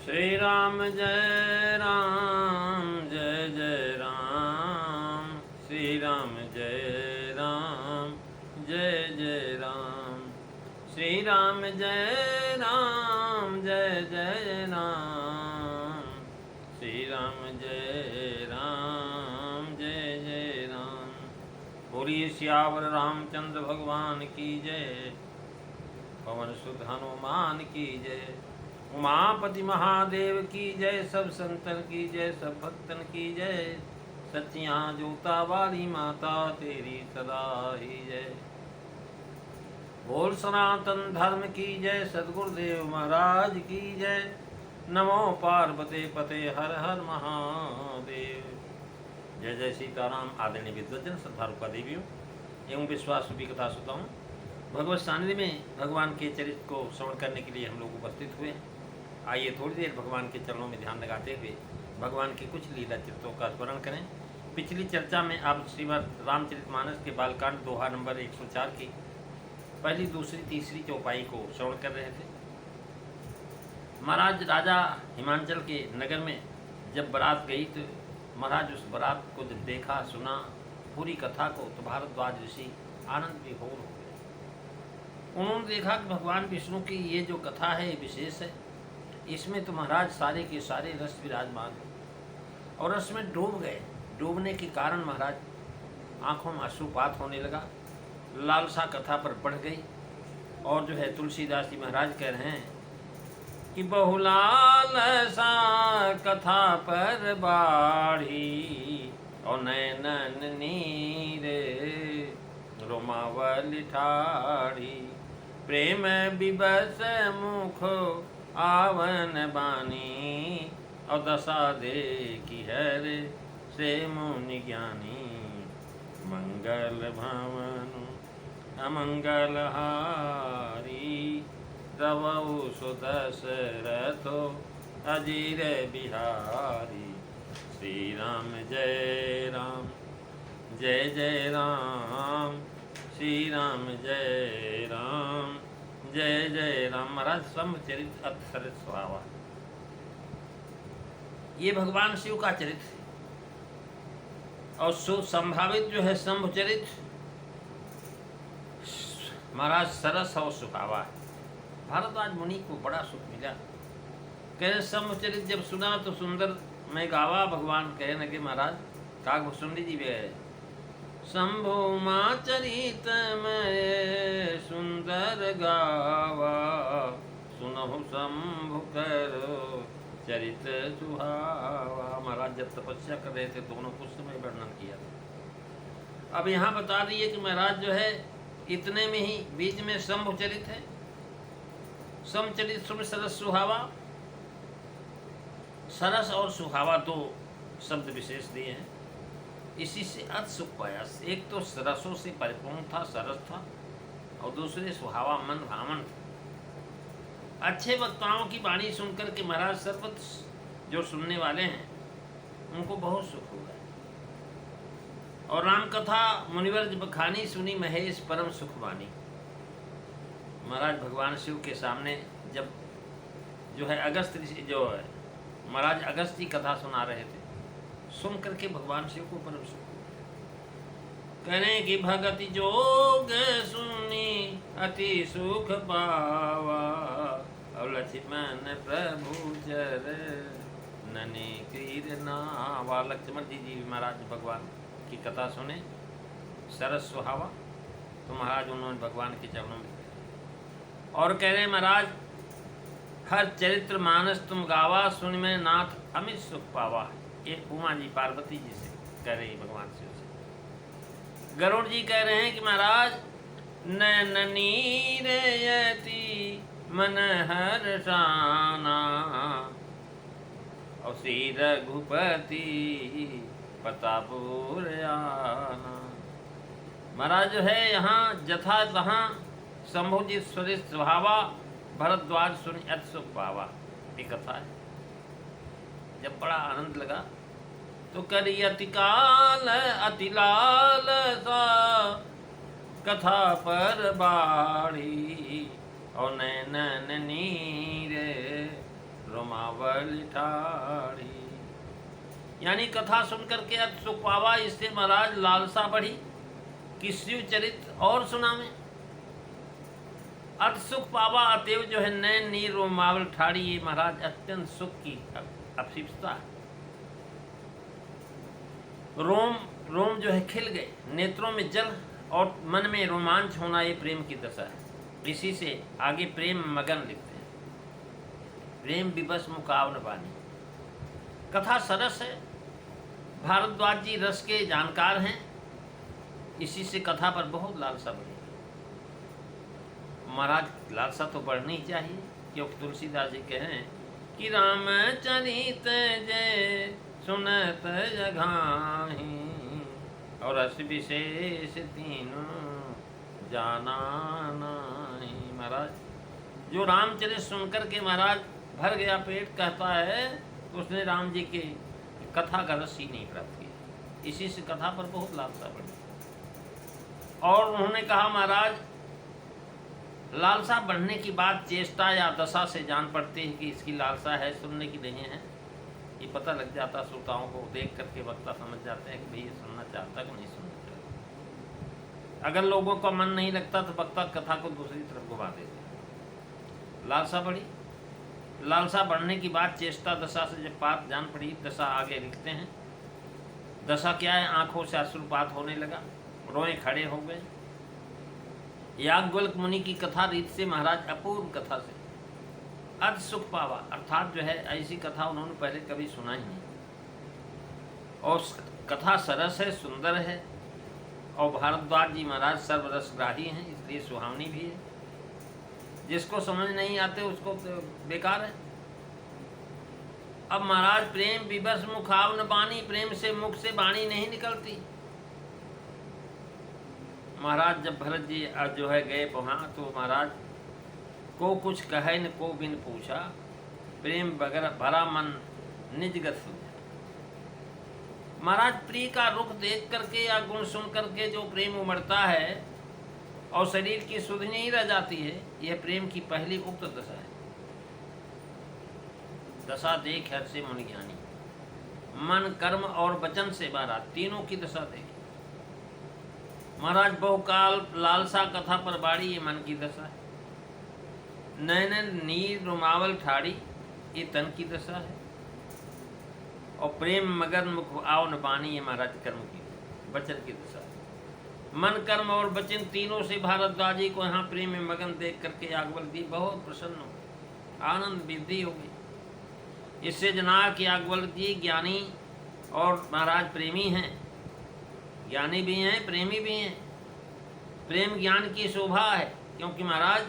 श्री राम जय राम जय जय राम। श्री राम जय राम जय जय राम। श्री राम जय राम जय जय राम। श्री राम जय राम जय जय राम। बोलिए सियावर रामचंद्र भगवान की जय। पवन सुत हनुमान की जय। उमापति महादेव की जय। सब संतन की जय, सब भक्तन की जय। सच्चियाँ जोता वाली माता तेरी सदा ही जय। बोल सनातन धर्म की जय। सद्गुरुदेव महाराज की जय। नमो पार्वती पते हर हर महादेव। जय जय सीताराम। आदरणीय विद्वजन, सद्भावुक देवियों एवं विश्वास रूपी कथा सुनता हूँ। भगवत सानिध्य में भगवान के चरित्र को श्रवण करने के लिए हम लोग उपस्थित हुए। आइए थोड़ी देर भगवान के चरणों में ध्यान लगाते हुए भगवान के कुछ लीला चित्रों का स्मरण करें। पिछली चर्चा में आप श्रीमद् रामचरितमानस के बालकांड दोहा नंबर 104 की पहली, दूसरी, तीसरी चौपाई को श्रवण कर रहे थे। महाराज राजा हिमांचल के नगर में जब बारात गई तो महाराज उस बारात को जब देखा, सुना पूरी कथा को, तो भारद्वाज ऋषि आनंद विभोर हो गए। उन्होंने देखा कि भगवान विष्णु की ये जो कथा है ये विशेष है। इसमें तो महाराज सारे के सारे रस विराजमान हैं और रस में डूब गए। डूबने के कारण महाराज आंखों में अश्रुपात होने लगा। लालसा कथा पर बढ़ गई और जो है तुलसीदास जी महाराज कह रहे हैं कि बहुलालसा कथा पर बाढ़ी और नैनन नीरे रोमावली ठाढ़ी। प्रेम विबस मुख आवन बानी और दशा देखी हरे से मुनि ज्ञानी। मंगल भवन अमंगल हारी रवौ सुदशरथो अजीर बिहारी। श्री राम जय राम जय जय राम। श्री राम जय राम जय जय राम। महाराज समचरित अतिसरित स्वभाव, ये भगवान शिव का चरित्र है। और संभावित जो है शंभुचरित महाराज सरस और सुखावा है। भारद्वाज मुनि को बड़ा सुख मिला। कह रहे शंभुचरित जब सुना तो सुंदर मैं गावा। भगवान कहे न कि महाराज काकभूषुंडी जी भी है। शंभु माँ चरित में सुंदर गावा। सुनहु शंभु करो चरित सुहावा। महाराज जब तपस्या कर रहे थे दोनों कुछ समय वर्णन किया था। अब यहाँ बता दिए कि महाराज जो है इतने में ही बीच में शंभु चरित है। समचरित सुन सरस सुहावा। सरस और सुहावा दो शब्द विशेष दिए हैं। इसी से अति सुख पाया। एक तो सरसों से परिपूर्ण था, सरस था, और दूसरे सुहावा मन भावन था। अच्छे वक्ताओं की वाणी सुनकर के महाराज सर्वत जो सुनने वाले हैं उनको बहुत सुख हुआ। और राम कथा मुनिवर बखानी सुनी महेश परम सुख बानी। महाराज भगवान शिव के सामने जब जो है अगस्त जो है महाराज अगस्त की कथा सुना रहे थे, सुन करके भगवान शिव को परम सुख करें कि भगति जोग सुनी अति सुख पावा। और लक्ष्मण प्रभु चर नने तीर नावा। लक्ष्मण जी महाराज भगवान की कथा सुने सरस सुहावा, तो महाराज उन्होंने भगवान के चरणों में और कह रहे महाराज हर चरित्र मानस तुम गावा। सुन में नाथ अमित सुख पावा। ये उमा जी पार्वती जी से कह रही भगवान शिव से। गरुड़ जी कह रहे हैं कि महाराज नैननी रेयति मन हर्षाना और श्री रघुपति प्रतापुर आना। महाराज जो है यहाँ जथा तहाँ शंभुजित स्वरित स्वभावा भरद्वाज सुन अति सुख पावा। एक कथा है। जब बड़ा आनंद लगा तो करी अतिकाल अतिलाल सा कथा पर बाड़ी और नैनन नीरे रोमा रुमावल ठाड़ी। यानी कथा सुन करके अब सुख पावा, इससे महाराज लालसा बढ़ी कि शिव चरित्र और सुना में। अर्थ सुख पावा अतएव जो है नैन नीर रोमावल ठाड़ी, ये महाराज अत्यंत सुख की अभिप्सता है। रोम रोम जो है खिल गए, नेत्रों में जल और मन में रोमांच होना, ये प्रेम की दशा है। इसी से आगे प्रेम मगन लिखते हैं, प्रेम विवश मुकावन बानी। कथा सरस है, भारद्वाज जी रस के जानकार हैं, इसी से कथा पर बहुत लालसा बढ़ी। महाराज लालसा तो बढ़नी ही चाहिए, क्योंकि तुलसीदास जी कहें कि रामचरित जय सुनत जघाही और रस विशेष तीनों जाना नहीं। महाराज जो रामचरित सुनकर के महाराज भर गया पेट कहता है, तो उसने राम जी के कथा का रस ही नहीं प्राप्त किया। इसी से कथा पर बहुत लालसा बढ़ी। और उन्होंने कहा महाराज लालसा बढ़ने की बात चेष्टा या दशा से जान पड़ती है कि इसकी लालसा है, सुनने की नहीं है। ये पता लग जाता, श्रोताओं को देख करके वक्ता समझ जाते हैं कि भाई ये सुनना चाहता कि नहीं सुनना चाहता। अगर लोगों का मन नहीं लगता तो वक्ता कथा को दूसरी तरफ घुमा देते। लालसा बढ़ी, लालसा बढ़ने की बात चेष्टा दशा से जब बात जान पड़ी, दशा आगे लिखते हैं। दशा क्या है? आंखों से अश्रुपात होने लगा, रोए खड़े हो गए। याज्ञवल्क्य मुनि की कथा रीत से महाराज अपूर्व कथा से अर्थ सुख पावा, अर्थात जो है ऐसी कथा उन्होंने पहले कभी सुना ही नहीं। और कथा सरस है, सुंदर है, और भारद्वाज जी महाराज सर्वरसग्राही हैं, इसलिए सुहावनी भी है। जिसको समझ नहीं आते उसको तो बेकार है। अब महाराज प्रेम विवश मुखावन बानी, प्रेम से मुख से वाणी नहीं निकलती। महाराज जब भरत जी जो है गए वहाँ, तो महाराज को कुछ कहे न को बिन पूछा, प्रेम बगैर भरा मन निजगत सूझा। महाराज प्रिय का रुख देख करके या गुण सुन करके जो प्रेम उमड़ता है और शरीर की सुध नहीं रह जाती है, यह प्रेम की पहली उक्त दशा है। दशा देख हर से मन ज्ञानी, मन कर्म और वचन से महाराज तीनों की दशा देखी। महाराज बहुकाल लालसा कथा पर बाड़ी, ये मन की दशा है। नैन नीर रुमावल ठाड़ी, ये तन की दशा है। और प्रेम मगन मुख आवन बानी, ये महाराज कर्म की वचन की दशा है। मन कर्म और वचन तीनों से भारद्वाज जी को यहाँ प्रेम में मगन देख करके याज्ञवल्क्य जी बहुत प्रसन्न हो, आनंद वृद्धि हो गई। इससे जना कि याज्ञवल्क्य जी ज्ञानी और महाराज प्रेमी हैं, ज्ञानी भी हैं, प्रेमी भी हैं। प्रेम ज्ञान की शोभा है, क्योंकि महाराज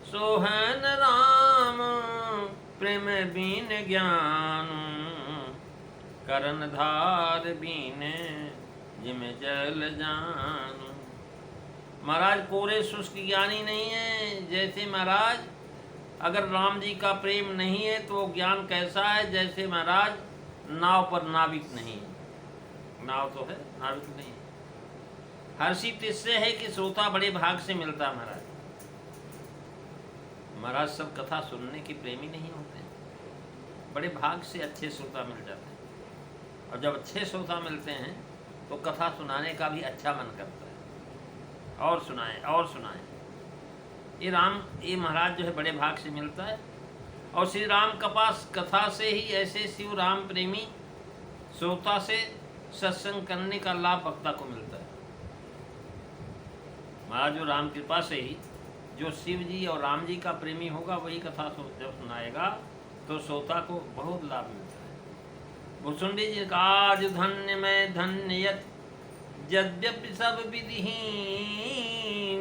सोहन राम प्रेम बीन ज्ञान, करन धार बीन जिम जल जान। महाराज कोरे शुष्क ज्ञानी नहीं है। जैसे महाराज अगर राम जी का प्रेम नहीं है तो वो ज्ञान कैसा है? जैसे महाराज नाव पर नाविक नहीं है। नाव तो है, नाविक नहीं है। हर्षित इससे है कि श्रोता बड़े भाग से मिलता। महाराज महाराज सब कथा सुनने के प्रेमी नहीं होते, बड़े भाग से अच्छे श्रोता मिल जाते हैं। और जब अच्छे श्रोता मिलते हैं तो कथा सुनाने का भी अच्छा मन करता है, और सुनाएं और सुनाएं। ये महाराज जो है बड़े भाग से मिलता है। और श्री राम कथा से ही ऐसे शिव राम प्रेमी श्रोता से सत्संग करने का लाभ वक्ता को मिलता है। महाराज जो राम कृपा से ही जो शिव जी और राम जी का प्रेमी होगा, वही कथा जब सुनाएगा तो श्रोता को बहुत लाभ मिलता है। भुसुंडी जी का आज धन्य में धन्य यद्यपि सब विधिहीन,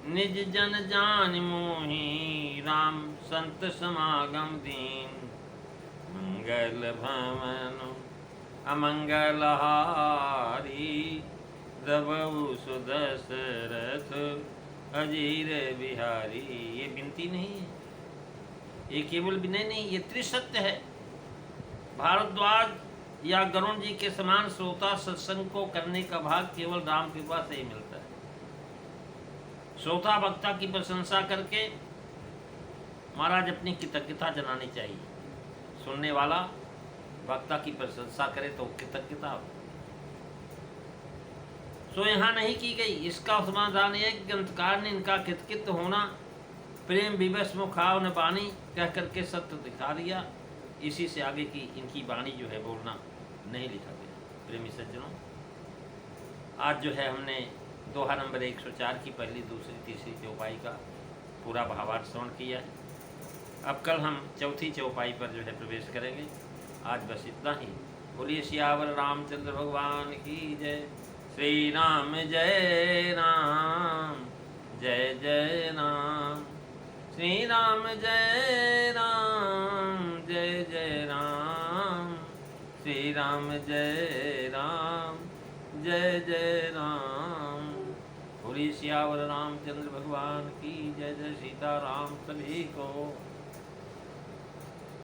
निज जन जान मोही राम संत समागम दीन। मंगल भवन अमंगल हारी, दबऊ सुदशरथ अजीर बिहारी। ये विनती नहीं है, ये केवल विनय नहीं, ये त्रिसत्य है। भारद्वाज या गरुण जी के समान श्रोता सत्संग को करने का भाग केवल राम कृपा से ही मिलता है। श्रोता वक्ता की प्रशंसा करके महाराज अपनी कृतज्ञता जनानी चाहिए। सुनने वाला वक्ता की प्रशंसा करे तो कृतज्ञता हो। सो यहाँ नहीं की गई। इसका समाधान यह कि ग्रंथकार ने इनका कृतकृत होना प्रेम विवश मुखाव न बानी कह करके सत्य दिखा दिया। इसी से आगे की इनकी वाणी जो है बोलना नहीं लिखा गया। प्रेमी सज्जनों, आज जो है हमने दोहा नंबर 104 की पहली, दूसरी, तीसरी चौपाई का पूरा भावार्थ श्रवण किया है। अब कल हम चौथी चौपाई पर जो है प्रवेश करेंगे। आज बस इतना ही। बोलिए सियावर रामचंद्र भगवान की जय। श्री राम जय राम, जय जय राम। श्री राम जय राम, जय जय राम। श्री राम जय राम, जय जय राम। बोलिए सियावर रामचंद्र भगवान की जय। जय सीताराम सभी को।